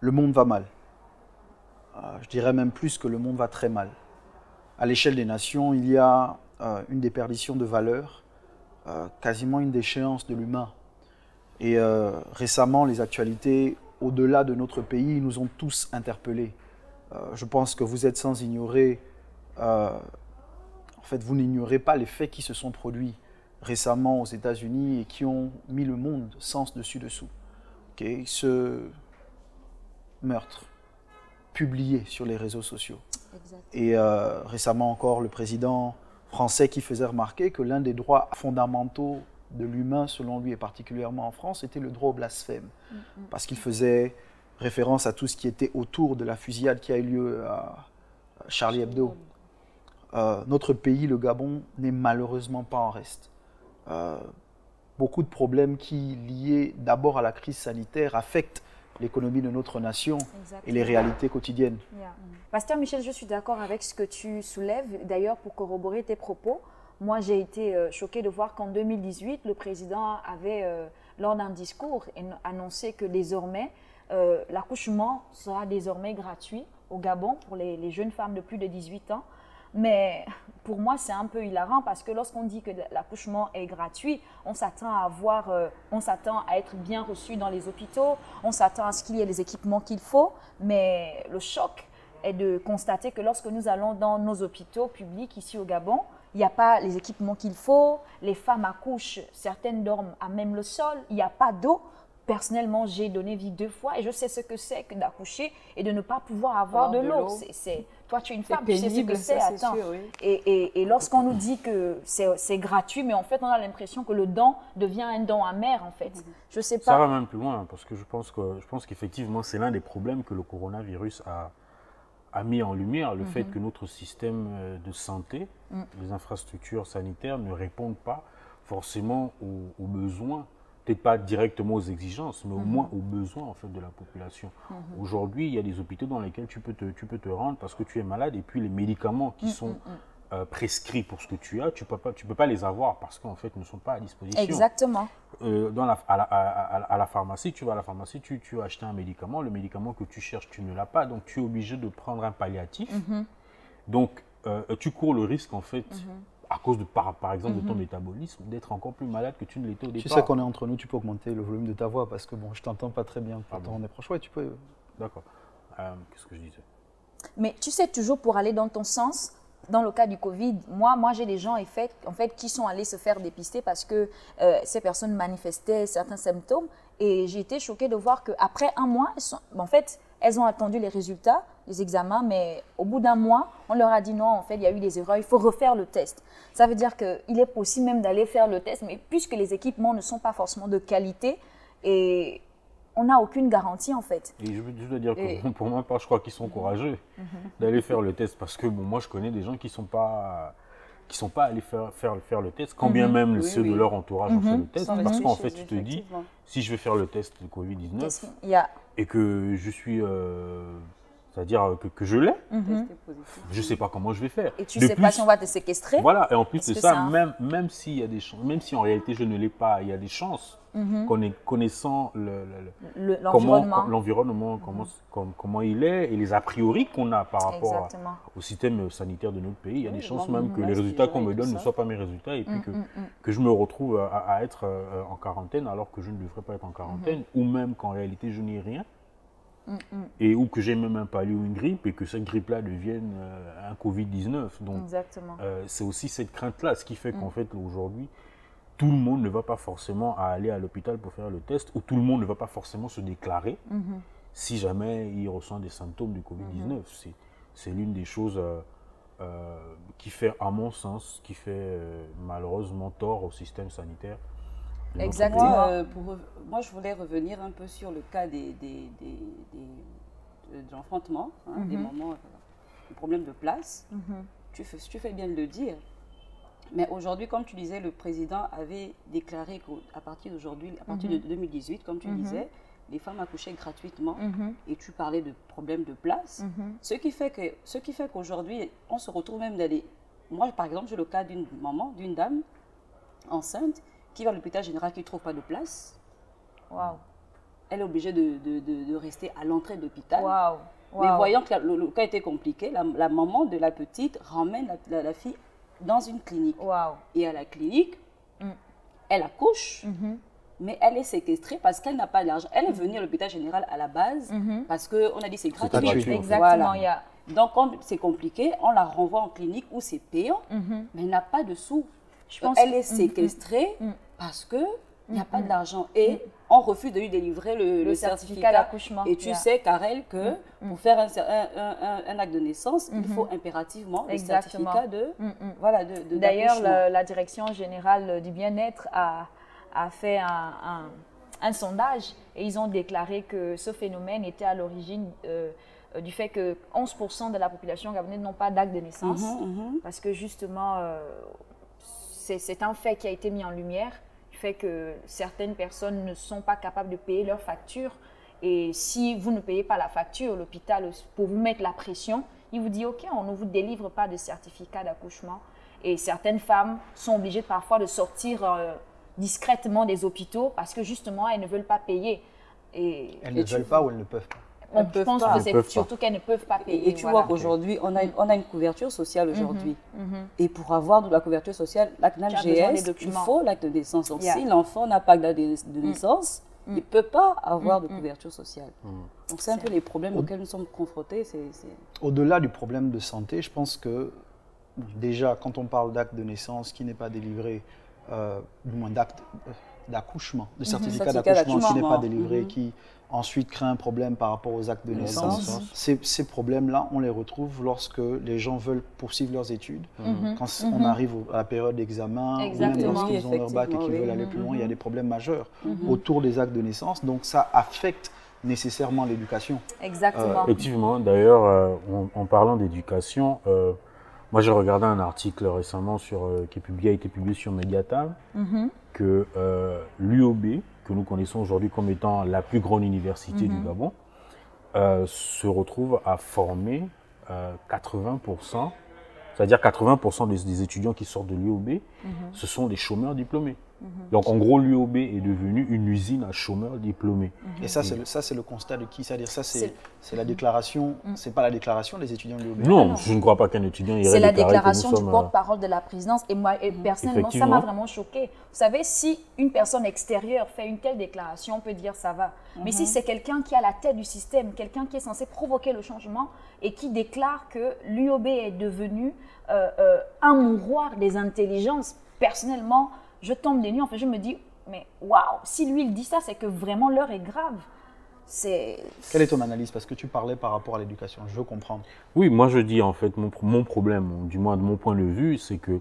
le monde va mal. Je dirais même plus que le monde va très mal. À l'échelle des nations, il y a une déperdition de valeurs, quasiment une déchéance de l'humain. Et récemment, les actualités au-delà de notre pays nous ont tous interpellés. Je pense que vous êtes sans ignorer, en fait, vous n'ignorez pas les faits qui se sont produits récemment aux États-Unis et qui ont mis le monde sens dessus dessous. Okay? Ce meurtre publié sur les réseaux sociaux. Exactement. Et récemment encore, le président français qui faisait remarquer que l'un des droits fondamentaux de l'humain, selon lui et particulièrement en France, était le droit au blasphème. Parce qu'il faisait référence à tout ce qui était autour de la fusillade qui a eu lieu à Charlie Hebdo. Notre pays, le Gabon, n'est malheureusement pas en reste. Beaucoup de problèmes qui, liés d'abord à la crise sanitaire, affectent l'économie de notre nation. Exactement. Et les réalités quotidiennes. Pasteur Michel, je suis d'accord avec ce que tu soulèves. D'ailleurs, pour corroborer tes propos, moi j'ai été choquée de voir qu'en 2018, le président avait, lors d'un discours, annoncé que désormais, l'accouchement sera désormais gratuit au Gabon pour les jeunes femmes de plus de 18 ans. Mais pour moi, c'est un peu hilarant parce que lorsqu'on dit que l'accouchement est gratuit, on s'attend à être bien reçu dans les hôpitaux, on s'attend à ce qu'il y ait les équipements qu'il faut. Mais le choc est de constater que lorsque nous allons dans nos hôpitaux publics ici au Gabon, il n'y a pas les équipements qu'il faut, les femmes accouchent, certaines dorment à même le sol, il n'y a pas d'eau. Personnellement, j'ai donné vie 2 fois et je sais ce que c'est que d'accoucher et de ne pas pouvoir avoir de l'eau. Toi, tu es une femme, tu sais ce que c'est. Attends. Sûr, oui. Et lorsqu'on nous dit que c'est gratuit, mais en fait, on a l'impression que le don devient un don amer, en fait. Je sais pas. Ça va même plus loin, parce que je pense qu'effectivement, c'est l'un des problèmes que le coronavirus a mis en lumière, le fait que notre système de santé, les infrastructures sanitaires ne répondent pas forcément aux besoins. Peut-être pas directement aux exigences, mais au moins aux besoins en fait, de la population. Aujourd'hui, il y a des hôpitaux dans lesquels tu peux te rendre parce que tu es malade et puis les médicaments qui sont prescrits pour ce que tu as, tu peux pas les avoir parce qu'en fait, ne sont pas à disposition. Exactement. À la pharmacie, tu vas à la pharmacie, tu vas acheter un médicament, le médicament que tu cherches, tu ne l'as pas, donc tu es obligé de prendre un palliatif. Donc, tu cours le risque en fait à cause, par exemple, de ton métabolisme, d'être encore plus malade que tu ne l'étais au départ. Tu sais qu'on est entre nous, tu peux augmenter le volume de ta voix parce que bon, je t'entends pas très bien. Pourtant, on est proche. Ouais, tu peux. D'accord. Qu'est-ce que je disais? Mais tu sais, toujours pour aller dans ton sens, dans le cas du Covid, moi j'ai des gens en fait, qui sont allés se faire dépister parce que ces personnes manifestaient certains symptômes et j'ai été choquée de voir qu'après un mois, elles ont attendu les résultats, les examens, mais au bout d'un mois, on leur a dit non, en fait, il y a eu des erreurs, il faut refaire le test. Ça veut dire qu'il est possible même d'aller faire le test, mais puisque les équipements ne sont pas forcément de qualité, et on n'a aucune garantie en fait. Et je dois dire que pour moi, je crois qu'ils sont courageux d'aller faire le test, parce que bon, moi, je connais des gens qui ne sont pas allés faire le test, quand bien même ceux de leur entourage ont fait le test, parce qu'en fait, tu te dis, si je vais faire le test de Covid-19 et que je suis... c'est-à-dire que je l'ai, je ne sais pas comment je vais faire. Et tu ne sais pas si on va te séquestrer. Voilà, et en plus de ça, même s'il y a des chances, même si en réalité je ne l'ai pas, il y a des chances, connaissant l'environnement, comment il est, et les a priori qu'on a par rapport au système sanitaire de notre pays, il y a des chances même que les résultats qu'on me donne ne soient pas mes résultats, et puis que je me retrouve à être en quarantaine alors que je ne devrais pas être en quarantaine, ou même qu'en réalité je n'ai rien. Et ou que j'ai même un palu ou une grippe et que cette grippe-là devienne un Covid-19. Donc, c'est aussi cette crainte-là, ce qui fait qu'en fait, aujourd'hui, tout le monde ne va pas forcément aller à l'hôpital pour faire le test, ou tout le monde ne va pas forcément se déclarer si jamais il ressent des symptômes du Covid-19. C'est l'une des choses qui fait, à mon sens, qui fait malheureusement tort au système sanitaire. Exactement. Moi, je voulais revenir un peu sur le cas de l'enfantement, des moments, des problèmes de place. Tu fais bien de le dire. Mais aujourd'hui, comme tu disais, le président avait déclaré qu'à partir d'aujourd'hui, à partir de 2018, comme tu disais, les femmes accouchaient gratuitement et tu parlais de problèmes de place. Ce qui fait qu'aujourd'hui, on se retrouve même d'aller... Moi, par exemple, j'ai le cas d'une maman, d'une dame enceinte, qui va à l'hôpital général qui ne trouve pas de place. Wow. elle est obligée de rester à l'entrée de l'hôpital. Wow. Wow. Mais voyant que le cas était compliqué, la maman de la petite ramène la fille dans une clinique. Wow. Et à la clinique, elle accouche, mais elle est séquestrée parce qu'elle n'a pas d'argent. Elle est venue à l'hôpital général à la base parce qu'on a dit c'est gratuit. Exactement, voilà. Donc, quand c'est compliqué, on la renvoie en clinique où c'est payant, mais elle n'a pas de sous. Elle est séquestrée parce qu'il n'y a pas d'argent. Et on refuse de lui délivrer le certificat d'accouchement. Et tu sais, Karel, que pour faire un acte de naissance, il faut impérativement le certificat de D'ailleurs, la Direction générale du bien-être a fait un sondage et ils ont déclaré que ce phénomène était à l'origine du fait que 11% de la population gabonaise n'ont pas d'acte de naissance, parce que justement, c'est un fait qui a été mis en lumière, du fait que certaines personnes ne sont pas capables de payer leurs factures, et si vous ne payez pas la facture, l'hôpital, pour vous mettre la pression, il vous dit « Ok, on ne vous délivre pas de certificat d'accouchement ». Et certaines femmes sont obligées parfois de sortir discrètement des hôpitaux parce que justement, elles ne veulent pas payer. Elles ne veulent pas ou elles ne peuvent pas? Je pense que c'est surtout qu'elles ne peuvent pas payer. Et tu vois qu'aujourd'hui, on a une couverture sociale aujourd'hui. Et pour avoir de la couverture sociale, la CNAM-GS, il faut l'acte de naissance. Donc si l'enfant n'a pas d'acte de naissance, il ne peut pas avoir de couverture sociale. Donc c'est un peu les problèmes auxquels nous sommes confrontés. Au-delà du problème de santé, je pense que déjà, quand on parle d'acte de naissance qui n'est pas délivré, du moins d'acte d'accouchement, de certificat d'accouchement qui n'est pas délivré, qui ensuite crée un problème par rapport aux actes de naissance. Ces problèmes-là, on les retrouve lorsque les gens veulent poursuivre leurs études. Quand on arrive à la période d'examen, ou même lorsqu'ils ont leur bac et qu'ils veulent aller plus loin, il y a des problèmes majeurs autour des actes de naissance. Donc ça affecte nécessairement l'éducation. Exactement. Effectivement, d'ailleurs, en parlant d'éducation, moi j'ai regardé un article récemment qui a été publié sur Mediatime, que l'UOB, que nous connaissons aujourd'hui comme étant la plus grande université du Gabon, se retrouve à former 80%, c'est-à-dire 80% des étudiants qui sortent de l'UOB, ce sont des chômeurs diplômés. Donc en gros, l'UOB est devenue une usine à chômeurs diplômés. Et ça, c'est le constat de qui? C'est-à-dire ça, c'est la déclaration, c'est pas la déclaration des étudiants de l'UOB? Non, je ne crois pas qu'un étudiant irait déclarer. C'est la déclaration du porte-parole de la présidence. Et moi, personnellement, ça m'a vraiment choquée. Vous savez, si une personne extérieure fait une telle déclaration, on peut dire ça va. Mais si c'est quelqu'un qui est à la tête du système, quelqu'un qui est censé provoquer le changement et qui déclare que l'UOB est devenu un mouroir des intelligences, personnellement, je tombe des nues, enfin je me dis, mais waouh, si lui il dit ça, c'est que vraiment l'heure est grave. Quelle est ton analyse? Parce que tu parlais par rapport à l'éducation, je veux comprendre. Oui, moi je dis en fait, mon problème, du moins de mon point de vue, c'est que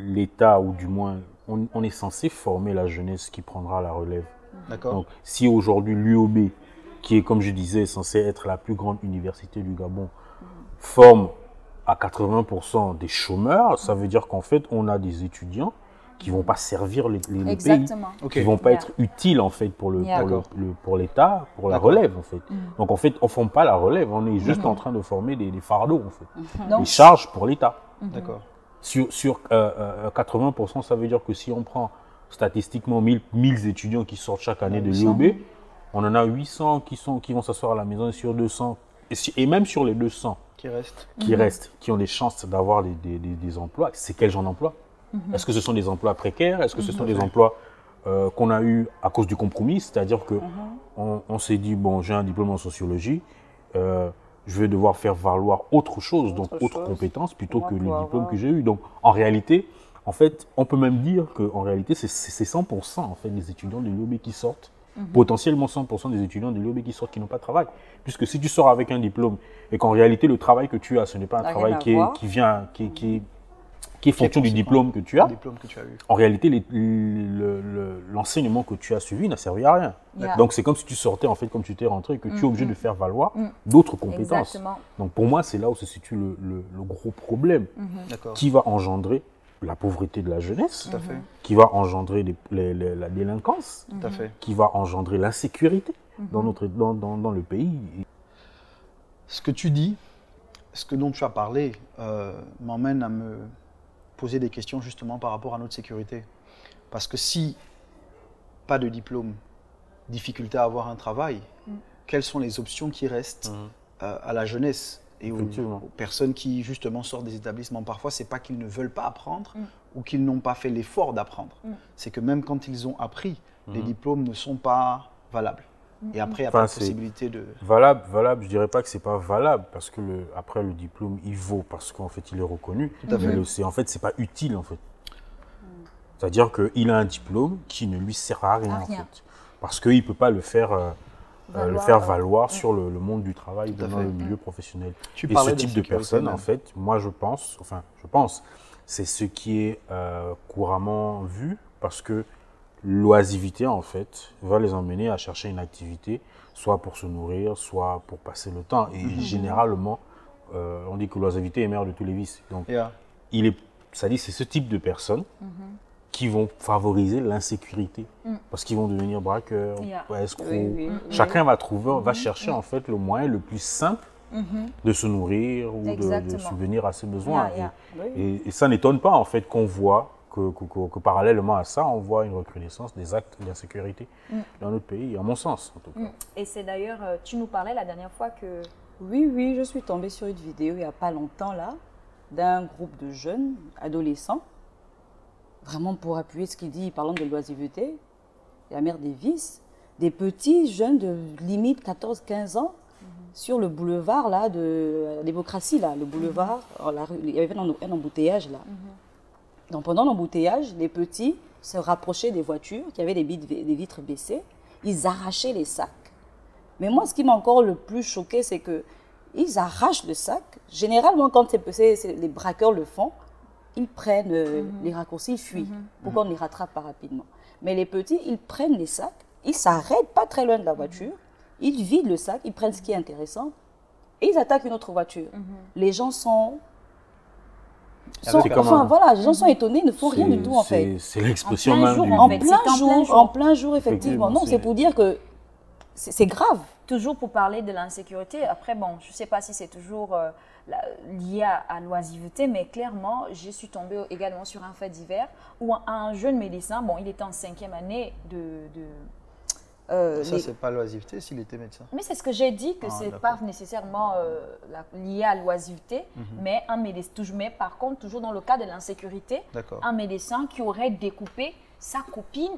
l'État, ou du moins, on est censé former la jeunesse qui prendra la relève. D'accord. Donc si aujourd'hui l'UOB, qui est comme je disais, censé être la plus grande université du Gabon, forme à 80% des chômeurs, ça veut dire qu'en fait, on a des étudiants qui ne vont pas servir le pays, qui ne vont pas être utiles en fait pour l'État, pour la relève en fait. Donc en fait, on ne forme pas la relève, on est juste en train de former des fardeaux en fait, des charges pour l'État. D'accord. Sur 80%, ça veut dire que si on prend statistiquement 1000 étudiants qui sortent chaque année de l'UOB, on en a 800 qui vont s'asseoir à la maison, et sur 200, et même sur les 200 qui restent, qui ont des chances d'avoir des emplois, c'est quel genre d'emploi? Est-ce que ce sont des emplois précaires? Est-ce que ce sont des emplois qu'on a eu à cause du compromis? C'est-à-dire qu'on s'est dit, bon, j'ai un diplôme en sociologie, je vais devoir faire valoir autre chose, donc autre compétence, plutôt que le diplôme que j'ai eu. Donc en réalité, en fait, on peut même dire qu'en réalité, c'est 100% en fait, des étudiants de l'UOB qui sortent. Potentiellement 100% des étudiants de l'UOB qui sortent qui n'ont pas de travail. Puisque si tu sors avec un diplôme et qu'en réalité le travail que tu as, ce n'est pas un travail qui est fonction du diplôme que tu as, en réalité l'enseignement que tu as suivi n'a servi à rien. Donc c'est comme si tu sortais en fait, comme tu t'es rentré et que tu es obligé de faire valoir d'autres compétences. Donc pour moi c'est là où se situe le gros problème qui va engendrer la pauvreté de la jeunesse, qui va engendrer la délinquance, qui va engendrer l'insécurité dans le pays. Ce que tu dis, ce dont tu as parlé, m'emmène à me poser des questions justement par rapport à notre sécurité. Parce que si pas de diplôme, difficulté à avoir un travail, quelles sont les options qui restent à la jeunesse et aux personnes qui justement sortent des établissements? Parfois, ce n'est pas qu'ils ne veulent pas apprendre ou qu'ils n'ont pas fait l'effort d'apprendre. C'est que même quand ils ont appris, les diplômes ne sont pas valables. Et après, il n'y a pas de possibilité de... Valable, je ne dirais pas que ce n'est pas valable, parce que après le diplôme, il vaut, parce qu'en fait, il est reconnu. Tout à fait. En fait, ce n'est pas utile, en fait. C'est-à-dire qu'il a un diplôme qui ne lui sert à rien, en fait. Parce qu'il ne peut pas le faire valoir sur le monde du travail, dans le milieu professionnel. Et ce type de personne, en fait, moi, je pense, c'est ce qui est couramment vu, parce que l'oisivité, en fait, va les emmener à chercher une activité, soit pour se nourrir, soit pour passer le temps. Et généralement, on dit que l'oisivité est mère de tous les vices. Donc, c'est ce type de personnes qui vont favoriser l'insécurité, parce qu'ils vont devenir braqueurs, escrocs. Chacun va chercher en fait le moyen le plus simple de se nourrir ou de subvenir à ses besoins. Et ça n'étonne pas en fait qu'on voit que parallèlement à ça, on voit une recrudescence des actes d'insécurité dans notre pays, à mon sens en tout cas. Et c'est d'ailleurs, tu nous parlais la dernière fois que... Oui, je suis tombée sur une vidéo il n'y a pas longtemps là, d'un groupe de jeunes adolescents, vraiment pour appuyer ce qu'il dit, parlant de l'oisiveté, la mère des vices, des petits jeunes de limite 14-15 ans, sur le boulevard là, de la démocratie, là, le boulevard, la rue, il y avait un embouteillage là. Donc pendant l'embouteillage, les petits se rapprochaient des voitures qui avaient des vitres baissées, ils arrachaient les sacs. Mais moi, ce qui m'a encore le plus choqué, c'est qu'ils arrachent le sac. Généralement, quand les braqueurs le font, ils prennent les raccourcis, ils fuient pour qu'on les rattrape pas rapidement. Mais les petits, ils prennent les sacs, ils s'arrêtent pas très loin de la voiture, ils vident le sac, ils prennent ce qui est intéressant et ils attaquent une autre voiture. Les gens sont... les gens sont étonnés, ils ne font rien du tout en fait. C'est l'expression même du... En plein jour, effectivement. Non, c'est pour dire que c'est grave. Toujours pour parler de l'insécurité, après bon, je ne sais pas si c'est toujours lié à l'oisiveté, mais clairement, je suis tombée également sur un fait divers où un jeune médecin, bon, il était en 5e année ça, c'est pas l'oisiveté s'il était médecin. Mais c'est ce que j'ai dit, que ce n'est pas nécessairement lié à l'oisiveté, mais un médecin. Mais par contre, toujours dans le cas de l'insécurité, un médecin qui aurait découpé sa copine.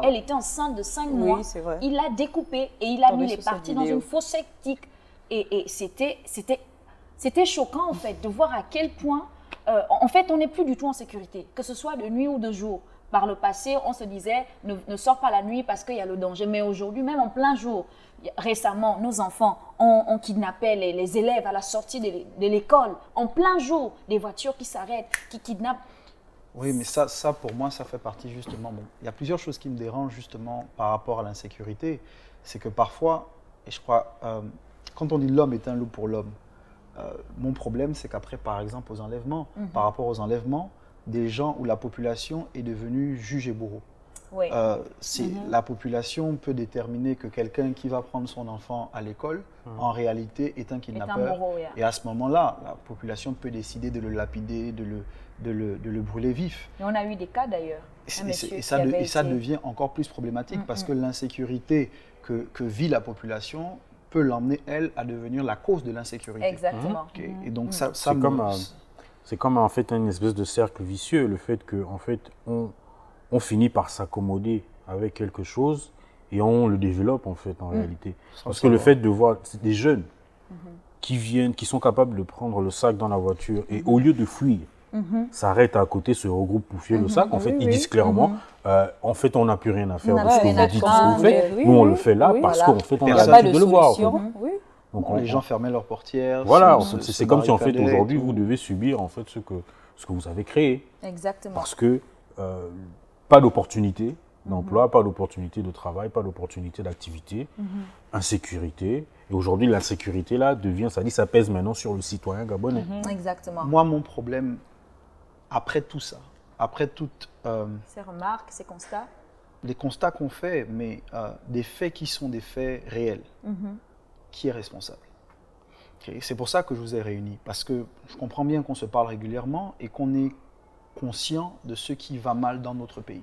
Elle était enceinte de 5 mois. Il l'a découpée et il a mis les parties dans une fosse septique. Et c'était choquant en fait de voir à quel point, en fait, on n'est plus du tout en sécurité, que ce soit de nuit ou de jour. Par le passé, on se disait ne sors pas la nuit parce qu'il y a le danger. Mais aujourd'hui, même en plein jour, récemment, nos enfants ont kidnappé les élèves à la sortie de l'école. En plein jour, des voitures qui s'arrêtent, qui kidnappent. Oui, mais ça, pour moi, ça fait partie justement... Bon, il y a plusieurs choses qui me dérangent justement par rapport à l'insécurité. C'est que parfois, et je crois, quand on dit l'homme est un loup pour l'homme, mon problème, c'est qu'après, par exemple, aux enlèvements, par rapport aux enlèvements, des gens où la population est devenue juge et bourreau. Oui. La population peut déterminer que quelqu'un qui va prendre son enfant à l'école, en réalité, est un kidnappeur. Et à ce moment-là, la population peut décider de le lapider, de le brûler vif. Et on a eu des cas d'ailleurs. Et ça devient encore plus problématique parce que l'insécurité que vit la population peut l'emmener, elle, à devenir la cause de l'insécurité. Exactement. Et donc, ça c'est comme en fait une espèce de cercle vicieux, le fait qu'en fait, on finit par s'accommoder avec quelque chose et on le développe en fait en réalité. Parce que le fait de voir des jeunes qui sont capables de prendre le sac dans la voiture et au lieu de fuir, s'arrêtent à côté, se regroupent pour fuir le sac, en fait, ils disent clairement, en fait, on n'a plus rien à faire de ce que vous dites, ce que vous faites. Nous, on le fait là parce qu'en fait, on a l'habitude de le voir. Donc, les gens fermaient leurs portières. Voilà, c'est comme si en fait aujourd'hui vous devez subir en fait ce que vous avez créé. Exactement. Parce que pas d'opportunité d'emploi, pas d'opportunité de travail, pas d'opportunité d'activité, insécurité. Et aujourd'hui l'insécurité là ça pèse maintenant sur le citoyen gabonais. Exactement. Moi mon problème après tout ça, après toutes ces remarques, ces constats, les constats qu'on fait, mais des faits qui sont des faits réels. Qui est responsable? C'est pour ça que je vous ai réunis, parce que je comprends bien qu'on se parle régulièrement et qu'on est conscient de ce qui va mal dans notre pays.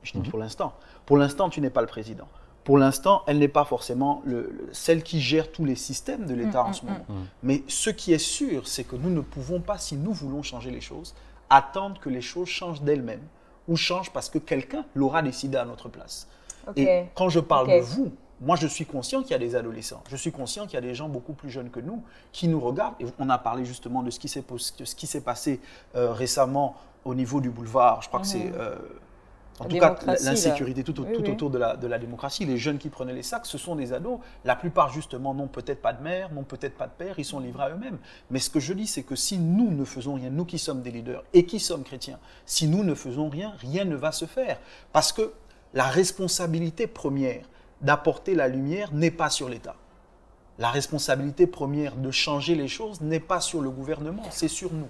Je dis pour l'instant. Pour l'instant, tu n'es pas le président. Pour l'instant, elle n'est pas forcément celle qui gère tous les systèmes de l'État en ce moment. Mais ce qui est sûr, c'est que nous ne pouvons pas, si nous voulons changer les choses, attendre que les choses changent d'elles-mêmes ou changent parce que quelqu'un l'aura décidé à notre place. Et quand je parle de vous, moi je suis conscient qu'il y a des adolescents. Je suis conscient qu'il y a des gens beaucoup plus jeunes que nous qui nous regardent. Et on a parlé justement de ce qui s'est passé récemment au niveau du boulevard. Je crois que c'est... En tout cas, l'insécurité tout autour de la démocratie. Les jeunes qui prenaient les sacs, ce sont des ados. La plupart, justement, n'ont peut-être pas de mère, n'ont peut-être pas de père. Ils sont livrés à eux-mêmes. Mais ce que je dis, c'est que si nous ne faisons rien, nous qui sommes des leaders et qui sommes chrétiens, si nous ne faisons rien, rien ne va se faire. Parce que la responsabilité première d'apporter la lumière n'est pas sur l'État. La responsabilité première de changer les choses n'est pas sur le gouvernement, c'est sur nous.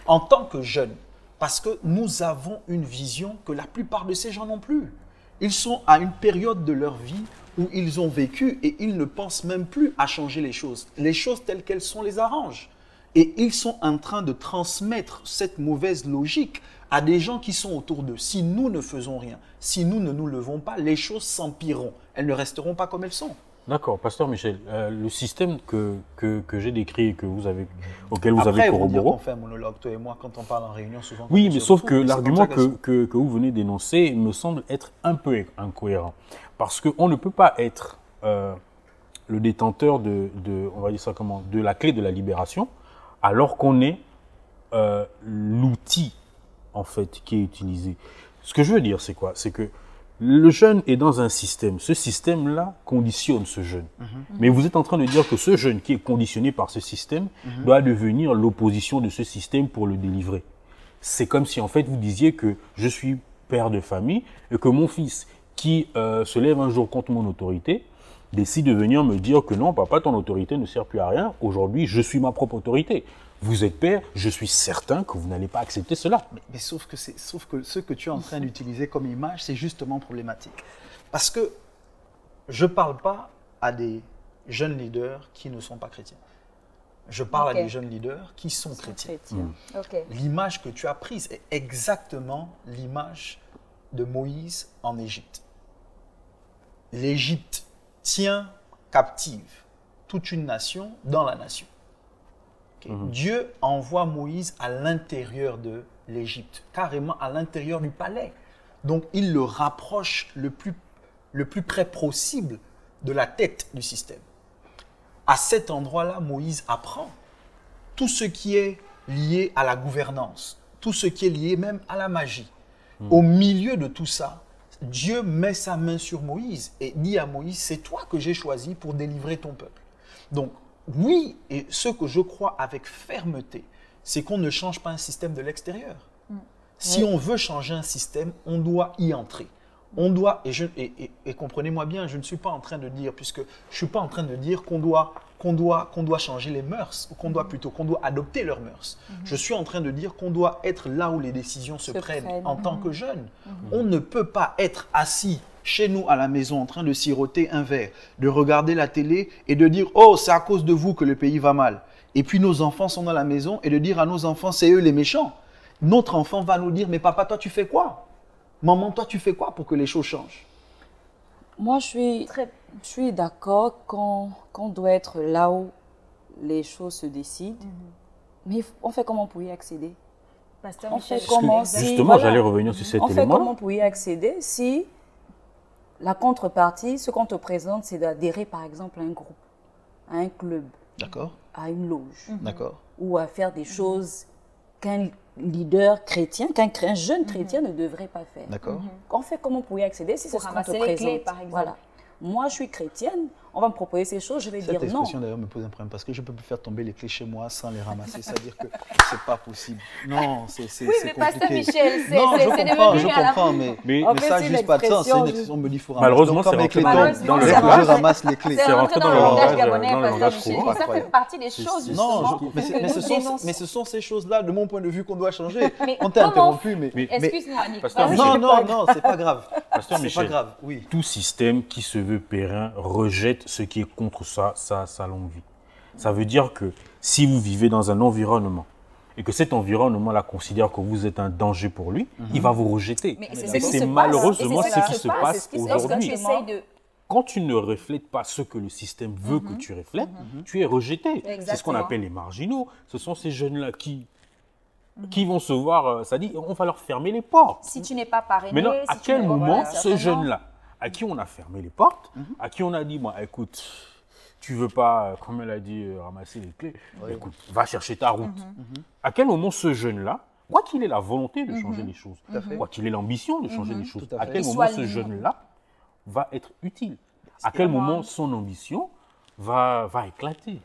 En tant que jeunes, parce que nous avons une vision que la plupart de ces gens n'ont plus. Ils sont à une période de leur vie où ils ont vécu et ils ne pensent même plus à changer les choses. Les choses telles qu'elles sont les arrangent. Et ils sont en train de transmettre cette mauvaise logique à des gens qui sont autour d'eux. Si nous ne faisons rien, si nous ne nous levons pas, les choses s'empireront. Elles ne resteront pas comme elles sont. D'accord, Pasteur Michel, le système que j'ai décrit et auquel vous avez corroboré... Après, on dit qu'on fait un monologue, toi et moi, quand on parle en réunion, souvent... Oui, mais sauf que l'argument que vous venez d'énoncer me semble être un peu incohérent. Parce qu'on ne peut pas être le détenteur on va dire ça comment, de la clé de la libération, alors qu'on est l'outil, en fait, qui est utilisé. Ce que je veux dire, c'est quoi? C'est que le jeune est dans un système. Ce système-là conditionne ce jeune. Mais vous êtes en train de dire que ce jeune qui est conditionné par ce système doit devenir l'opposition de ce système pour le délivrer. C'est comme si, en fait, vous disiez que je suis père de famille et que mon fils qui se lève un jour contre mon autorité décide de venir me dire que non, papa, ton autorité ne sert plus à rien. Aujourd'hui, je suis ma propre autorité. Vous êtes père, je suis certain que vous n'allez pas accepter cela. Mais sauf que ce que tu es en train d'utiliser comme image, c'est justement problématique. Parce que je ne parle pas à des jeunes leaders qui ne sont pas chrétiens. Je parle à des jeunes leaders qui sont chrétiens. L'image que tu as prise est exactement l'image de Moïse en Égypte. L'Égypte tient captive toute une nation dans la nation. Dieu envoie Moïse à l'intérieur de l'Égypte, carrément à l'intérieur du palais. Donc, il le rapproche le plus près possible de la tête du système. À cet endroit-là, Moïse apprend tout ce qui est lié à la gouvernance, tout ce qui est lié même à la magie. Au milieu de tout ça, Dieu met sa main sur Moïse et dit à Moïse, c'est toi que j'ai choisi pour délivrer ton peuple. Donc, oui, et ce que je crois avec fermeté, c'est qu'on ne change pas un système de l'extérieur. Si on veut changer un système, on doit y entrer. On doit, et comprenez-moi bien, je ne suis pas en train de dire, puisque je ne suis pas en train de dire qu'on doit changer les mœurs, ou qu'on doit adopter leurs mœurs. Je suis en train de dire qu'on doit être là où les décisions se prennent en tant que jeunes. On ne peut pas être assis chez nous à la maison en train de siroter un verre, de regarder la télé et de dire « Oh, c'est à cause de vous que le pays va mal ». Et puis nos enfants sont dans la maison et de dire à nos enfants « C'est eux les méchants ». Notre enfant va nous dire « Mais papa, toi tu fais quoi ? Maman, toi tu fais quoi pour que les choses changent ?» Moi, je suis d'accord qu'on doit être là où les choses se décident. Mais on fait comment pour y accéder? Pasteur on fait Michel, comment justement, j'allais revenir sur cet élément. On fait comment pour y accéder si la contrepartie, ce qu'on te présente, c'est d'adhérer par exemple à un groupe, à un club, à une loge, ou à faire des choses qu'un leader chrétien, qu'un jeune chrétien ne devrait pas faire. On fait comment pour y accéder si c'est ce qu'on te présente? Clés, par exemple. Voilà. Moi, je suis chrétienne, on va me proposer ces choses, je vais dire non. Cette expression d'ailleurs me pose un problème parce que je ne peux plus faire tomber les clés chez moi sans les ramasser. C'est-à-dire que ce n'est pas possible. Non, c'est compliqué. Oui, mais Pasteur Michel, je comprends, mais ça n'a juste pas de sens. C'est une expression, on me dit qu'il faut ramasser. Malheureusement, c'est rentré dans le langage. Je ramasse les clés. C'est rentré dans le langage gabonais, Pasteur Michel. Ça fait partie des choses, non, mais ce sont ces choses-là, de mon point de vue, qu'on doit changer. On t'a interrompu, mais... Excuse-moi, Annick. Non, c'est pas grave. Pasteur Michel, tout système qui se veut périn rejette ce qui est contre sa longue vie. Ça veut dire que si vous vivez dans un environnement et que cet environnement-là considère que vous êtes un danger pour lui, il va vous rejeter. Et c'est malheureusement ce qui se passe aujourd'hui. Quand tu ne reflètes pas ce que le système veut que tu reflètes, tu es rejeté. C'est ce qu'on appelle les marginaux. Ce sont ces jeunes-là qui vont se voir, ça dit, on va leur fermer les portes. Si tu n'es pas parrainé... Maintenant, à quel moment ce jeune-là, à qui on a fermé les portes, à qui on a dit, moi, écoute, tu veux pas, comme elle a dit, ramasser les clés, écoute, va chercher ta route. À quel moment ce jeune-là, quoi qu'il ait la volonté de changer les choses, quoi qu'il ait l'ambition de changer les choses, à quel moment ce jeune-là va être utile? À quel moment son ambition va éclater?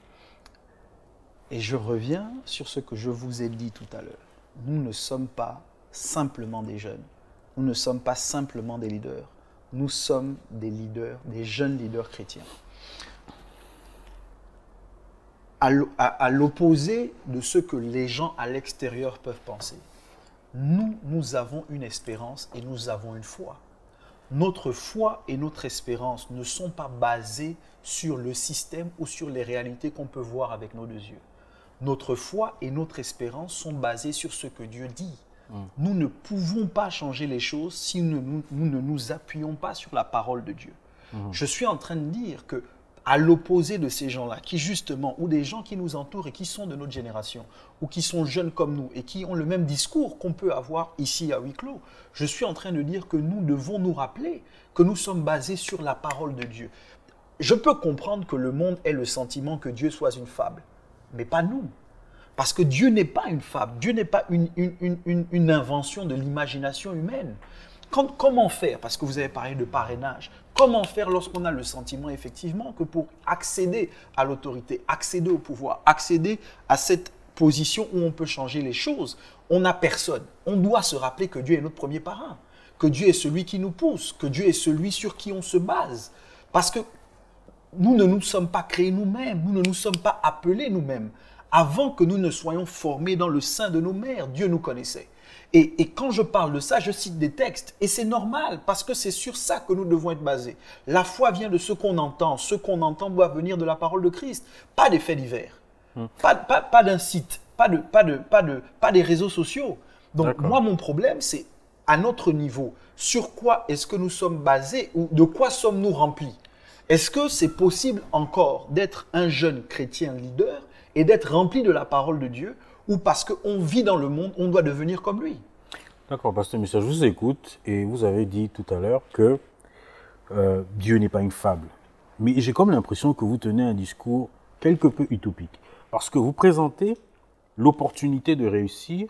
Et je reviens sur ce que je vous ai dit tout à l'heure. Nous ne sommes pas simplement des jeunes. Nous ne sommes pas simplement des leaders. Nous sommes des leaders, des jeunes leaders chrétiens. À l'opposé de ce que les gens à l'extérieur peuvent penser, nous avons une espérance et nous avons une foi. Notre foi et notre espérance ne sont pas basées sur le système ou sur les réalités qu'on peut voir avec nos deux yeux. Notre foi et notre espérance sont basées sur ce que Dieu dit. Nous ne pouvons pas changer les choses si nous ne nous appuyons pas sur la parole de Dieu. Je suis en train de dire que, à l'opposé de ces gens-là, qui justement, ou des gens qui nous entourent et qui sont de notre génération, ou qui sont jeunes comme nous et qui ont le même discours qu'on peut avoir ici à huis clos, je suis en train de dire que nous devons nous rappeler que nous sommes basés sur la parole de Dieu. Je peux comprendre que le monde ait le sentiment que Dieu soit une fable, mais pas nous. Parce que Dieu n'est pas une fable, Dieu n'est pas une invention de l'imagination humaine. Comment faire, parce que vous avez parlé de parrainage, comment faire lorsqu'on a le sentiment effectivement que pour accéder à l'autorité, accéder au pouvoir, accéder à cette position où on peut changer les choses, on n'a personne. On doit se rappeler que Dieu est notre premier parrain, que Dieu est celui qui nous pousse, que Dieu est celui sur qui on se base. Parce que nous ne nous sommes pas créés nous-mêmes, nous ne nous sommes pas appelés nous-mêmes. Avant que nous ne soyons formés dans le sein de nos mères, Dieu nous connaissait. Et quand je parle de ça, je cite des textes. Et c'est normal, parce que c'est sur ça que nous devons être basés. La foi vient de ce qu'on entend. Ce qu'on entend doit venir de la parole de Christ. Pas des faits divers. Pas d'un site. Pas des réseaux sociaux. Donc moi, mon problème, c'est à notre niveau. Sur quoi est-ce que nous sommes basés ou de quoi sommes-nous remplis? Est-ce que c'est possible encore d'être un jeune chrétien leader et d'être rempli de la parole de Dieu, ou parce qu'on vit dans le monde, on doit devenir comme lui? D'accord, Pasteur Michel, je vous écoute et vous avez dit tout à l'heure que Dieu n'est pas une fable. Mais j'ai comme l'impression que vous tenez un discours quelque peu utopique, parce que vous présentez l'opportunité de réussir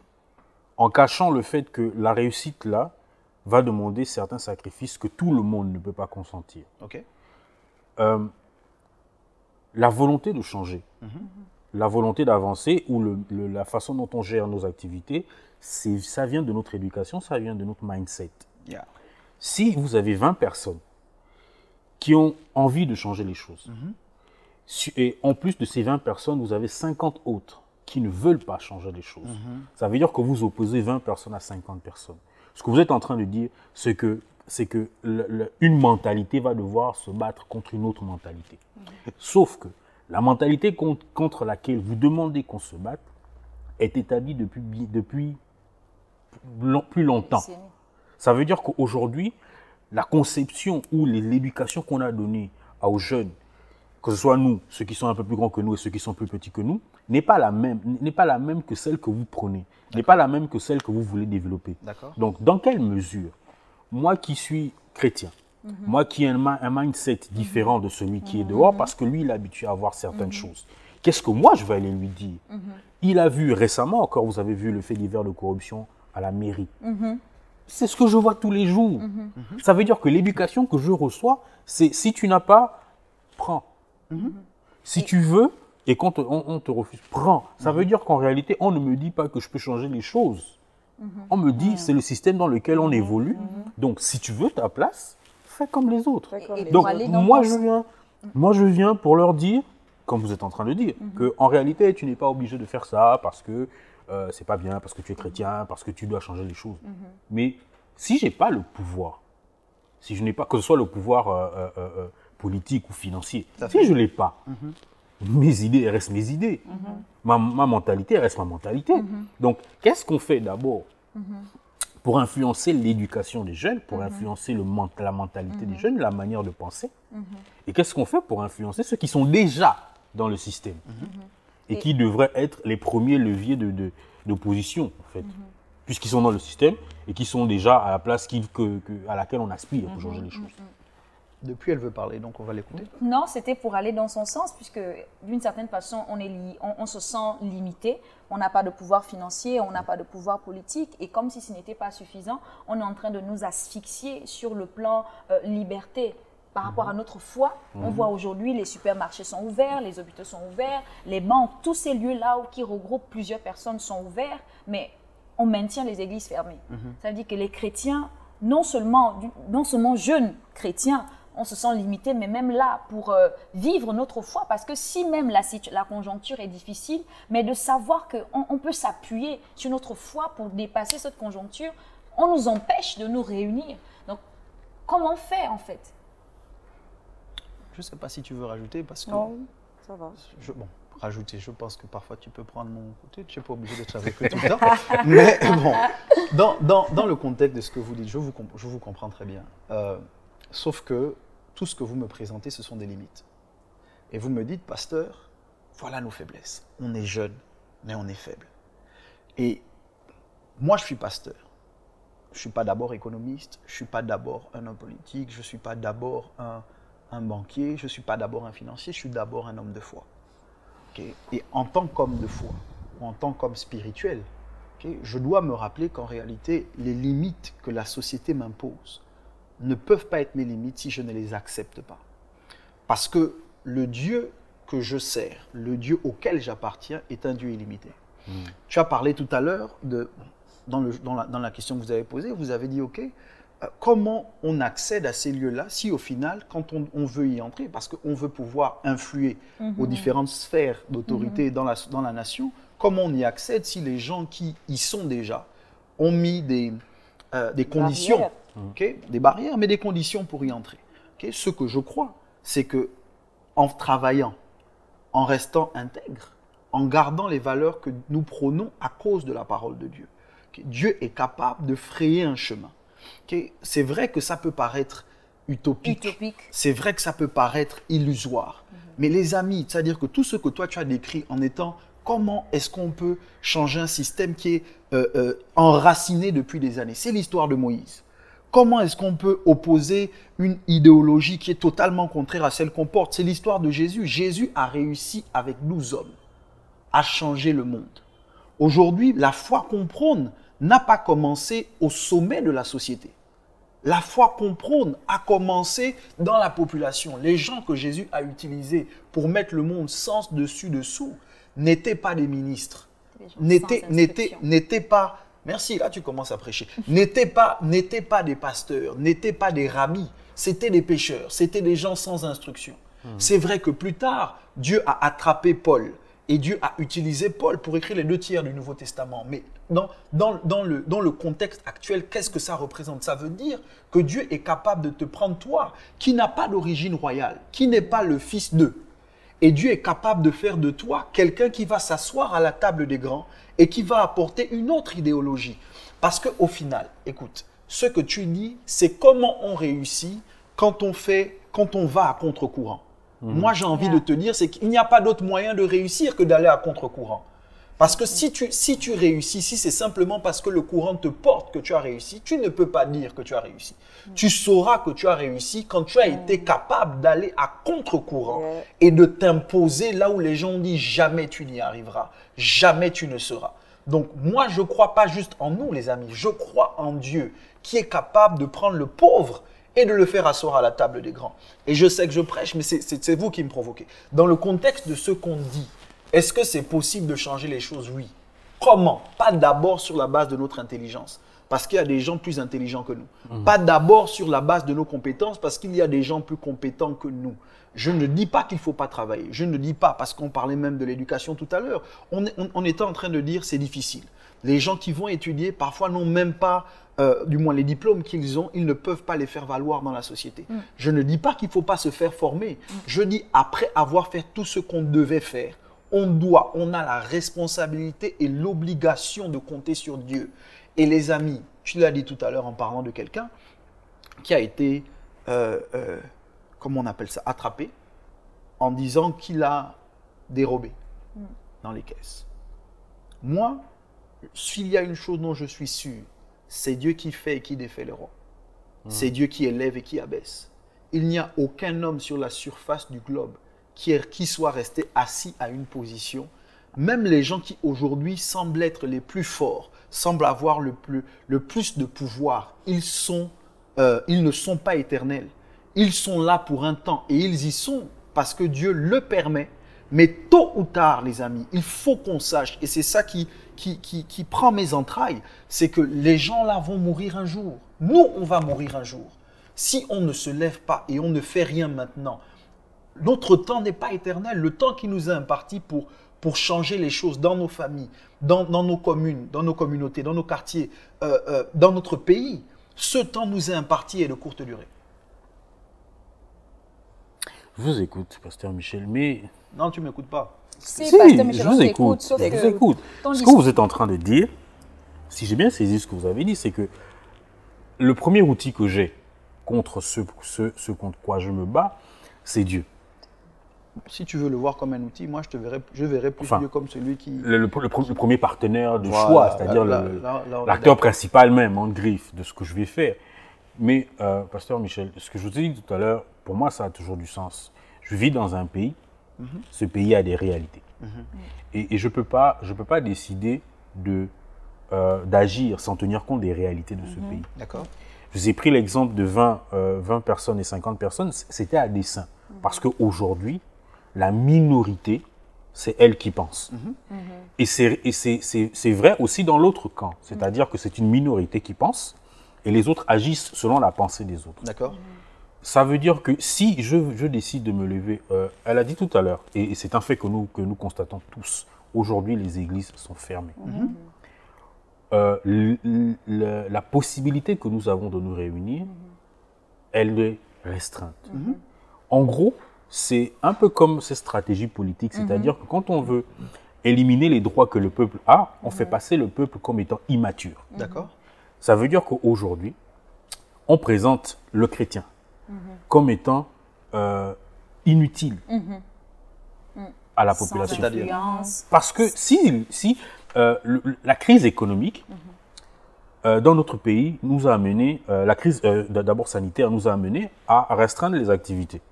en cachant le fait que la réussite là va demander certains sacrifices que tout le monde ne peut pas consentir. Ok. La volonté de changer, la volonté d'avancer ou la façon dont on gère nos activités, ça vient de notre éducation, ça vient de notre mindset. Yeah. Si vous avez 20 personnes qui ont envie de changer les choses, et en plus de ces 20 personnes, vous avez 50 autres qui ne veulent pas changer les choses, ça veut dire que vous opposez 20 personnes à 50 personnes. Ce que vous êtes en train de dire, c'est que une mentalité va devoir se battre contre une autre mentalité. Sauf que la mentalité contre laquelle vous demandez qu'on se batte est établie depuis plus longtemps. Ça veut dire qu'aujourd'hui, la conception ou l'éducation qu'on a donnée aux jeunes, que ce soit nous, ceux qui sont un peu plus grands que nous et ceux qui sont plus petits que nous, n'est pas la même que celle que vous prenez, n'est pas la même que celle que vous voulez développer. Donc, dans quelle mesure, moi qui suis chrétien, moi qui ai un mindset différent de celui qui est dehors, parce que lui, il est habitué à voir certaines choses, qu'est-ce que moi, je vais aller lui dire? Il a vu récemment, encore, vous avez vu le fait divers de corruption à la mairie. C'est ce que je vois tous les jours. Ça veut dire que l'éducation que je reçois, c'est si tu n'as pas, prends. Si tu veux, et quand on te refuse, prends. Ça veut dire qu'en réalité, on ne me dit pas que je peux changer les choses. On me dit, c'est le système dans lequel on évolue. Donc, si tu veux ta place, fais comme les autres. Donc, moi, je viens pour leur dire, comme vous êtes en train de dire, qu'en réalité, tu n'es pas obligé de faire ça parce que c'est pas bien, parce que tu es chrétien, parce que tu dois changer les choses. Mais si je n'ai pas le pouvoir, si je n'ai pas, que ce soit le pouvoir politique ou financier, si je ne l'ai pas, mes idées, elles restent mes idées. Ma mentalité, elle reste ma mentalité. Donc, qu'est-ce qu'on fait d'abord pour influencer l'éducation des jeunes, pour influencer la mentalité des jeunes, la manière de penser? Et qu'est-ce qu'on fait pour influencer ceux qui sont déjà dans le système et qui devraient être les premiers leviers d'opposition, en fait, puisqu'ils sont dans le système et qui sont déjà à la place à laquelle on aspire pour changer les choses. Depuis, elle veut parler, donc on va l'écouter. Non, c'était pour aller dans son sens, puisque d'une certaine façon, on se sent limité. On n'a pas de pouvoir financier, on n'a pas de pouvoir politique. Et comme si ce n'était pas suffisant, on est en train de nous asphyxier sur le plan liberté. Par rapport à notre foi, on voit aujourd'hui les supermarchés sont ouverts, les hôpitaux sont ouverts, les banques, tous ces lieux-là qui regroupent plusieurs personnes sont ouverts, mais on maintient les églises fermées. Ça veut dire que les chrétiens, non seulement jeunes chrétiens, on se sent limité, mais même là, pour vivre notre foi, parce que si même la conjoncture est difficile, mais de savoir qu'on peut s'appuyer sur notre foi pour dépasser cette conjoncture, on nous empêche de nous réunir. Donc, comment faire en fait? Je ne sais pas si tu veux rajouter, parce que... Non, ça va. Bon, rajouter, je pense que parfois tu peux prendre mon côté, tu n'es pas obligé d'être avec eux tout le temps. Mais bon, dans le contexte de ce que vous dites, je vous comprends très bien. Sauf que tout ce que vous me présentez, ce sont des limites. Et vous me dites, pasteur, voilà nos faiblesses. On est jeune, mais on est faible. Et moi, je suis pasteur. Je ne suis pas d'abord économiste, je ne suis pas d'abord un homme politique, je ne suis pas d'abord un banquier, je ne suis pas d'abord un financier, je suis d'abord un homme de foi. Okay? Et en tant qu'homme de foi, ou en tant qu'homme spirituel, okay, je dois me rappeler qu'en réalité, les limites que la société m'impose ne peuvent pas être mes limites si je ne les accepte pas. Parce que le Dieu que je sers, le Dieu auquel j'appartiens, est un Dieu illimité. Tu as parlé tout à l'heure, dans la question que vous avez posée, vous avez dit, OK, comment on accède à ces lieux-là si au final, quand on veut y entrer, parce qu'on veut pouvoir influer aux différentes sphères d'autorité dans la nation, comment on y accède si les gens qui y sont déjà ont mis des conditions, okay, des barrières, mais des conditions pour y entrer. Okay? Ce que je crois, c'est qu'en travaillant, en restant intègre, en gardant les valeurs que nous prônons à cause de la parole de Dieu, okay, Dieu est capable de frayer un chemin. Okay? C'est vrai que ça peut paraître utopique. C'est vrai que ça peut paraître illusoire. Mais les amis, c'est-à-dire que tout ce que toi tu as décrit en étant comment est-ce qu'on peut changer un système qui est enraciné depuis des années? C'est l'histoire de Moïse. Comment est-ce qu'on peut opposer une idéologie qui est totalement contraire à celle qu'on porte? C'est l'histoire de Jésus. Jésus a réussi avec nous hommes à changer le monde. Aujourd'hui, la foi qu'on prône n'a pas commencé au sommet de la société. La foi qu'on prône a commencé dans la population. Les gens que Jésus a utilisés pour mettre le monde sens dessus dessous n'étaient pas des ministres, n'étaient pas, merci, là tu commences à prêcher, n'étaient pas des pasteurs, n'étaient pas des rabbis, c'était des pécheurs, c'était des gens sans instruction. C'est vrai que plus tard, Dieu a attrapé Paul et Dieu a utilisé Paul pour écrire les 2 tiers du Nouveau Testament. Mais dans le contexte actuel, qu'est-ce que ça représente? Ça veut dire que Dieu est capable de te prendre toi, qui n'a pas d'origine royale, qui n'est pas le fils d'eux. Et Dieu est capable de faire de toi quelqu'un qui va s'asseoir à la table des grands et qui va apporter une autre idéologie. Parce qu'au final, écoute, ce que tu dis, c'est comment on réussit quand on va à contre-courant. Moi, j'ai envie de te dire, c'est qu'il n'y a pas d'autre moyen de réussir que d'aller à contre-courant. Parce que si tu réussis, si c'est simplement parce que le courant te porte que tu as réussi, tu ne peux pas dire que tu as réussi. Tu sauras que tu as réussi quand tu as été capable d'aller à contre-courant et de t'imposer là où les gens ont dit jamais tu n'y arriveras, jamais tu ne seras. Donc moi, je ne crois pas juste en nous, les amis. Je crois en Dieu qui est capable de prendre le pauvre et de le faire asseoir à la table des grands. Et je sais que je prêche, mais c'est vous qui me provoquez. Dans le contexte de ce qu'on dit, est-ce que c'est possible de changer les choses? Oui. Comment? Pas d'abord sur la base de notre intelligence, parce qu'il y a des gens plus intelligents que nous. Pas d'abord sur la base de nos compétences, parce qu'il y a des gens plus compétents que nous. Je ne dis pas qu'il ne faut pas travailler. Je ne dis pas, parce qu'on parlait même de l'éducation tout à l'heure, on était en train de dire c'est difficile. Les gens qui vont étudier, parfois, n'ont même pas, du moins les diplômes qu'ils ont, ils ne peuvent pas les faire valoir dans la société. Je ne dis pas qu'il ne faut pas se faire former. Je dis, après avoir fait tout ce qu'on devait faire, on a la responsabilité et l'obligation de compter sur Dieu. Et les amis, tu l'as dit tout à l'heure en parlant de quelqu'un qui a été, comment on appelle ça, attrapé en disant qu'il a dérobé dans les caisses. Moi, s'il y a une chose dont je suis sûr, c'est Dieu qui fait et qui défait les rois. C'est Dieu qui élève et qui abaisse. Il n'y a aucun homme sur la surface du globe qui soit resté assis à une position. Même les gens qui aujourd'hui semblent être les plus forts, semblent avoir le plus de pouvoir, ils ne sont pas éternels. Ils sont là pour un temps et ils y sont parce que Dieu le permet. Mais tôt ou tard, les amis, il faut qu'on sache, et c'est ça qui prend mes entrailles, c'est que les gens là vont mourir un jour. Nous, on va mourir un jour. Si on ne se lève pas et on ne fait rien maintenant, notre temps n'est pas éternel. Le temps qui nous est imparti pour changer les choses dans nos familles, dans nos communes, dans nos communautés, dans nos quartiers, dans notre pays, ce temps nous est imparti et de courte durée. Je vous écoute, Pasteur Michel, mais... Non, tu ne m'écoutes pas. Si, je vous écoute. Ce que vous êtes en train de dire, si j'ai bien saisi ce que vous avez dit, c'est que le premier outil que j'ai contre ce contre quoi je me bats, c'est Dieu. Si tu veux le voir comme un outil, moi je verrais plus Dieu comme celui qui... Le premier partenaire de choix, c'est-à-dire l'acteur principal même, en griffe, de ce que je vais faire. Mais, Pasteur Michel, ce que je vous ai dit tout à l'heure, pour moi, ça a toujours du sens. Je vis dans un pays, ce pays a des réalités. Et je ne peux pas décider d'agir sans tenir compte des réalités de ce pays. D'accord. Je vous ai pris l'exemple de 20 personnes et 50 personnes, c'était à dessein. Parce qu'aujourd'hui, la minorité, c'est elle qui pense. Et c'est vrai aussi dans l'autre camp. C'est-à-dire que c'est une minorité qui pense et les autres agissent selon la pensée des autres. D'accord. Ça veut dire que si je décide de me lever, elle a dit tout à l'heure, et c'est un fait que nous constatons tous, aujourd'hui les églises sont fermées. La possibilité que nous avons de nous réunir, elle est restreinte. En gros, c'est un peu comme ces stratégies politiques, c'est-à-dire que quand on veut éliminer les droits que le peuple a, on fait passer le peuple comme étant immature. D'accord. Ça veut dire qu'aujourd'hui, on présente le chrétien comme étant inutile à la population. Parce que si la crise économique dans notre pays nous a amené, la crise d'abord sanitaire nous a amené à restreindre les activités.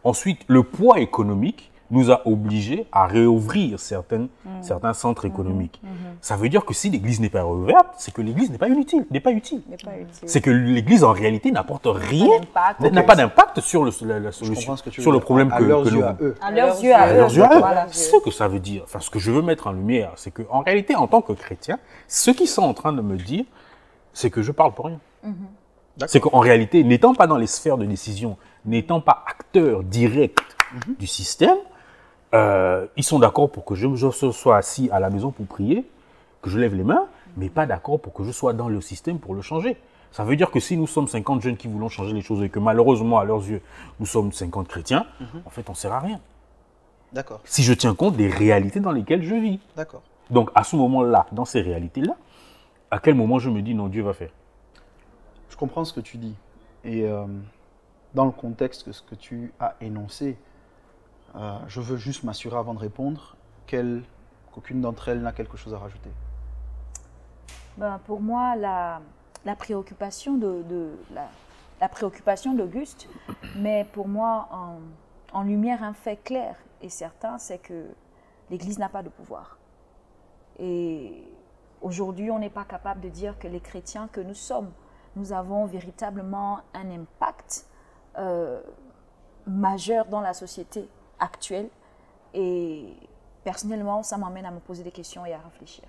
Ensuite, le poids économique nous a obligés à réouvrir certains centres économiques. Ça veut dire que si l'église n'est pas réouverte, c'est que l'église n'est pas utile. C'est que l'église, en réalité, n'apporte rien, n'a pas d'impact sur le problème que nous avons. À leurs yeux, à eux. Ce que ça veut dire, enfin, ce que je veux mettre en lumière, c'est qu'en réalité, en tant que chrétien, ce qu'ils sont en train de me dire, c'est que je parle pour rien. C'est qu'en réalité, n'étant pas dans les sphères de décision, n'étant pas acteur direct du système, ils sont d'accord pour que je sois assis à la maison pour prier, que je lève les mains, mais pas d'accord pour que je sois dans le système pour le changer. Ça veut dire que si nous sommes 50 jeunes qui voulons changer les choses et que malheureusement, à leurs yeux, nous sommes 50 chrétiens, en fait, on ne sert à rien. D'accord. Si je tiens compte des réalités dans lesquelles je vis. D'accord. Donc, à ce moment-là, dans ces réalités-là, à quel moment je me dis non, Dieu va faire? Je comprends ce que tu dis. Et dans le contexte de ce que tu as énoncé, je veux juste m'assurer avant de répondre qu'aucune d'entre elles n'a quelque chose à rajouter. Ben, pour moi, la préoccupation d'Auguste, mais pour moi, en lumière un fait clair et certain, c'est que l'Église n'a pas de pouvoir. Et aujourd'hui, on n'est pas capable de dire que les chrétiens que nous sommes, nous avons véritablement un impact majeur dans la société actuelle. Et personnellement, ça m'amène à me poser des questions et à réfléchir.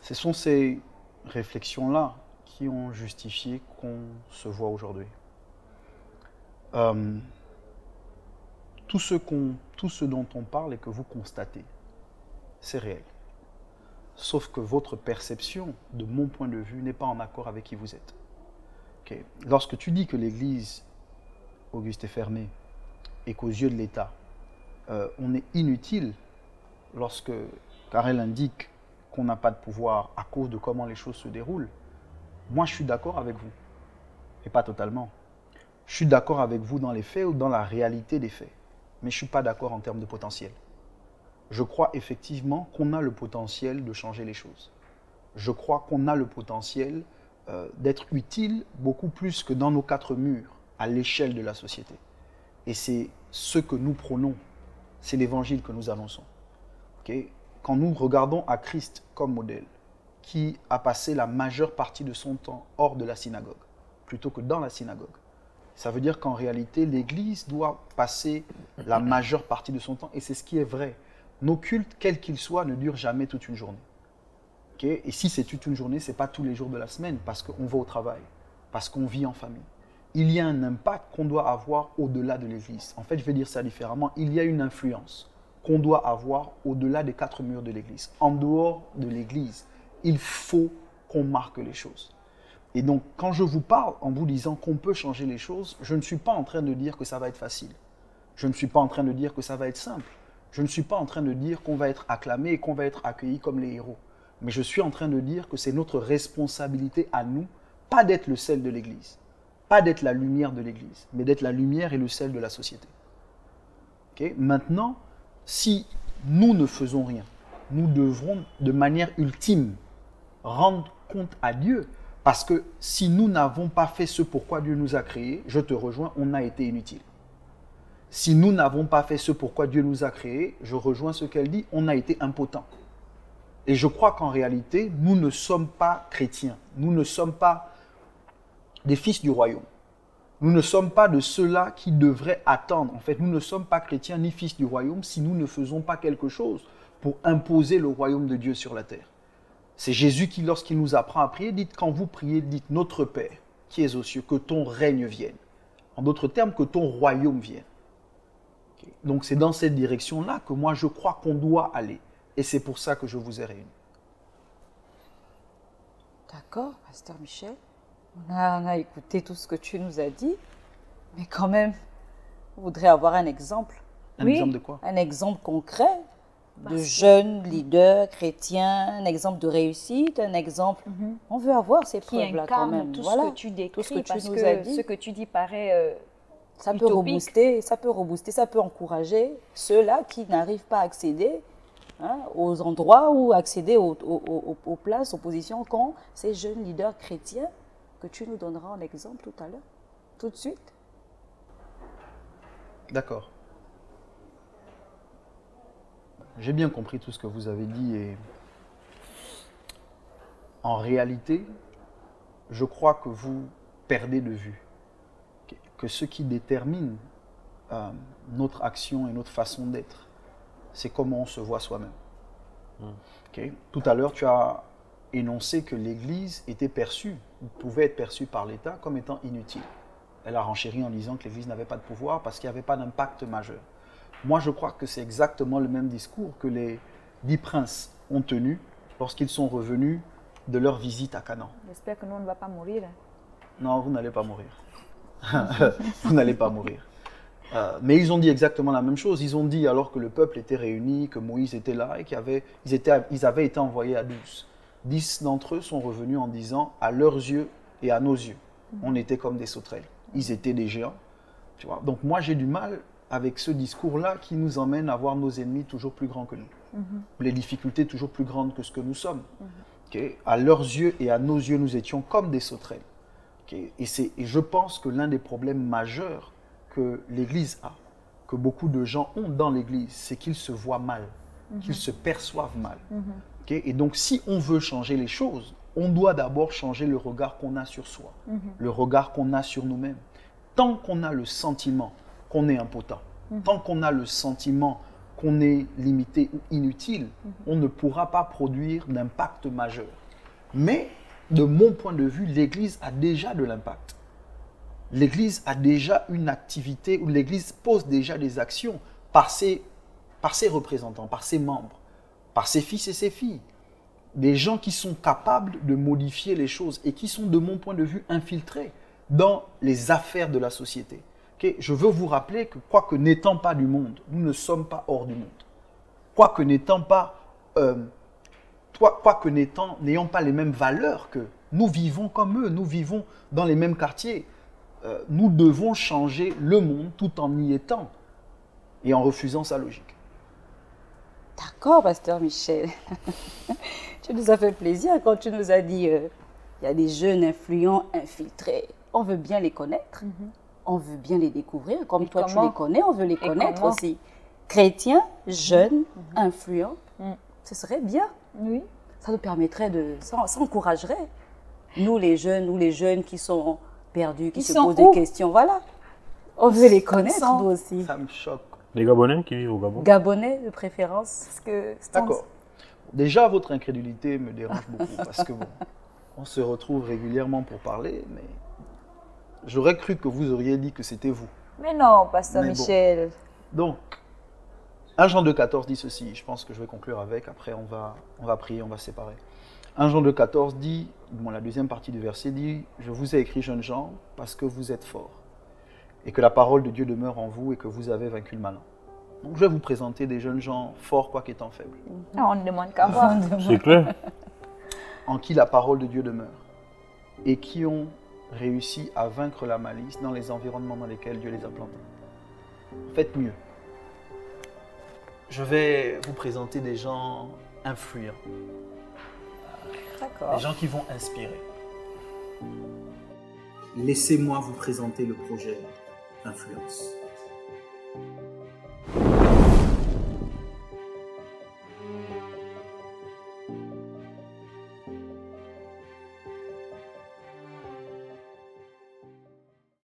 Ce sont ces réflexions-là qui ont justifié qu'on se voit aujourd'hui. Tout ce dont on parle et que vous constatez, c'est réel. sauf que votre perception, de mon point de vue, n'est pas en accord avec qui vous êtes. Okay. Lorsque tu dis que l'Église, Auguste, est fermée et qu'aux yeux de l'État, on est inutile car elle indique qu'on n'a pas de pouvoir à cause de comment les choses se déroulent, moi je suis d'accord avec vous, et pas totalement. Je suis d'accord avec vous dans les faits ou dans la réalité des faits, mais je ne suis pas d'accord en termes de potentiel. Je crois effectivement qu'on a le potentiel de changer les choses. Je crois qu'on a le potentiel d'être utile beaucoup plus que dans nos quatre murs, à l'échelle de la société. Et c'est ce que nous prônons, c'est l'évangile que nous annonçons. Okay? Quand nous regardons à Christ comme modèle, qui a passé la majeure partie de son temps hors de la synagogue, plutôt que dans la synagogue, ça veut dire qu'en réalité, l'Église doit passer la majeure partie de son temps, et c'est ce qui est vrai. Nos cultes, quels qu'ils soient, ne durent jamais toute une journée. Okay? Et si c'est toute une journée, ce n'est pas tous les jours de la semaine, parce qu'on va au travail, parce qu'on vit en famille. Il y a un impact qu'on doit avoir au-delà de l'Église. En fait, je vais dire ça différemment. Il y a une influence qu'on doit avoir au-delà des quatre murs de l'Église. En dehors de l'Église, il faut qu'on marque les choses. Et donc, quand je vous parle en vous disant qu'on peut changer les choses, je ne suis pas en train de dire que ça va être facile. Je ne suis pas en train de dire que ça va être simple. Je ne suis pas en train de dire qu'on va être acclamé et qu'on va être accueilli comme les héros. Mais je suis en train de dire que c'est notre responsabilité à nous, pas d'être le sel de l'Église, pas d'être la lumière de l'Église, mais d'être la lumière et le sel de la société. Okay? Maintenant, si nous ne faisons rien, nous devrons de manière ultime rendre compte à Dieu, parce que si nous n'avons pas fait ce pourquoi Dieu nous a créés, je te rejoins, on a été inutile. Si nous n'avons pas fait ce pourquoi Dieu nous a créés, je rejoins ce qu'elle dit, on a été impotent. Et je crois qu'en réalité, nous ne sommes pas chrétiens, nous ne sommes pas des fils du royaume. Nous ne sommes pas de ceux-là qui devraient attendre. En fait, nous ne sommes pas chrétiens ni fils du royaume si nous ne faisons pas quelque chose pour imposer le royaume de Dieu sur la terre. C'est Jésus qui, lorsqu'il nous apprend à prier, dit quand vous priez, dites notre Père qui es aux cieux, que ton règne vienne. En d'autres termes, que ton royaume vienne. Okay. Donc c'est dans cette direction-là que moi je crois qu'on doit aller. Et c'est pour ça que je vous ai réunis. D'accord, Pasteur Michel. On a écouté tout ce que tu nous as dit, mais quand même, on voudrait avoir un exemple. Un exemple de quoi? Un exemple concret de jeunes leaders chrétiens, un exemple de réussite, un exemple... On veut avoir ces preuves-là quand même. Tout ce que tu décris, tout ce que tu nous as dit. Ce que tu dis paraît ça peut rebooster, ça peut encourager ceux-là qui n'arrivent pas à accéder aux endroits ou accéder aux places, aux positions qu'ont ces jeunes leaders chrétiens que tu nous donneras en exemple tout à l'heure, tout de suite. D'accord. J'ai bien compris tout ce que vous avez dit et en réalité, je crois que vous perdez de vue que ce qui détermine notre action et notre façon d'être, c'est comment on se voit soi-même. Okay. Tout à l'heure, tu as énoncé que l'Église était perçue, ou pouvait être perçue par l'État comme étant inutile. Elle a renchéri en disant que l'Église n'avait pas de pouvoir parce qu'il n'y avait pas d'impact majeur. Moi, je crois que c'est exactement le même discours que les 10 princes ont tenu lorsqu'ils sont revenus de leur visite à Canaan. J'espère que nous, on ne va pas mourir. Non, vous n'allez pas mourir. Vous n'allez pas mourir. Mais ils ont dit exactement la même chose. Ils ont dit, alors que le peuple était réuni, que Moïse était là et qu'ils avaient été envoyés à 12. 10 d'entre eux sont revenus en disant, à leurs yeux et à nos yeux, on était comme des sauterelles. Ils étaient des géants. Tu vois? Donc moi, j'ai du mal avec ce discours-là qui nous emmène à voir nos ennemis toujours plus grands que nous. Les difficultés toujours plus grandes que ce que nous sommes. Okay? À leurs yeux et à nos yeux, nous étions comme des sauterelles. Okay? Et je pense que l'un des problèmes majeurs que l'Église a, que beaucoup de gens ont dans l'Église, c'est qu'ils se voient mal, qu'ils se perçoivent mal. Okay? Et donc, si on veut changer les choses, on doit d'abord changer le regard qu'on a sur soi, le regard qu'on a sur nous-mêmes. Tant qu'on a le sentiment qu'on est impotent, tant qu'on a le sentiment qu'on est limité ou inutile, on ne pourra pas produire d'impact majeur. Mais, de mon point de vue, l'Église a déjà de l'impact. L'Église a déjà une activité où l'Église pose déjà des actions par ses représentants, par ses membres, par ses fils et ses filles. des gens qui sont capables de modifier les choses et qui sont, de mon point de vue, infiltrés dans les affaires de la société. Okay? Je veux vous rappeler que, quoique n'étant pas du monde, nous ne sommes pas hors du monde. Quoique n'ayant pas les mêmes valeurs qu'eux, nous vivons comme eux, nous vivons dans les mêmes quartiers. Nous devons changer le monde tout en y étant et en refusant sa logique. D'accord, pasteur Michel. Tu nous as fait plaisir quand tu nous as dit il y a des jeunes influents, infiltrés. On veut bien les connaître, on veut bien les découvrir. Comme toi, tu les connais, on veut les connaître aussi. Chrétiens, jeunes, influents, ce serait bien. Oui. Ça nous permettrait ça encouragerait. Nous, les jeunes qui sont perdus, qui se posent des questions, voilà. On veut les connaître, nous aussi. Ça me choque. Les Gabonais qui vivent au Gabon? Gabonais, de préférence. D'accord. Déjà, votre incrédulité me dérange beaucoup parce que bon, on se retrouve régulièrement pour parler, mais j'aurais cru que vous auriez dit que c'était vous. Mais non, pasteur Michel. Bon. Donc, 1 Jean 2,14 dit ceci, je pense que je vais conclure avec, après on va prier, on va se séparer. 1 Jean 2,14 dit, la deuxième partie du verset dit, « Je vous ai écrit, jeunes gens, parce que vous êtes forts, et que la parole de Dieu demeure en vous et que vous avez vaincu le malin. » Donc je vais vous présenter des jeunes gens forts, quoi qu'étant faibles. On ne demande qu'à voir. C'est clair. En qui la parole de Dieu demeure, et qui ont réussi à vaincre la malice dans les environnements dans lesquels Dieu les a plantés. Faites mieux. Je vais vous présenter des gens influents. Des gens qui vont inspirer. Laissez-moi vous présenter le projet d'influence.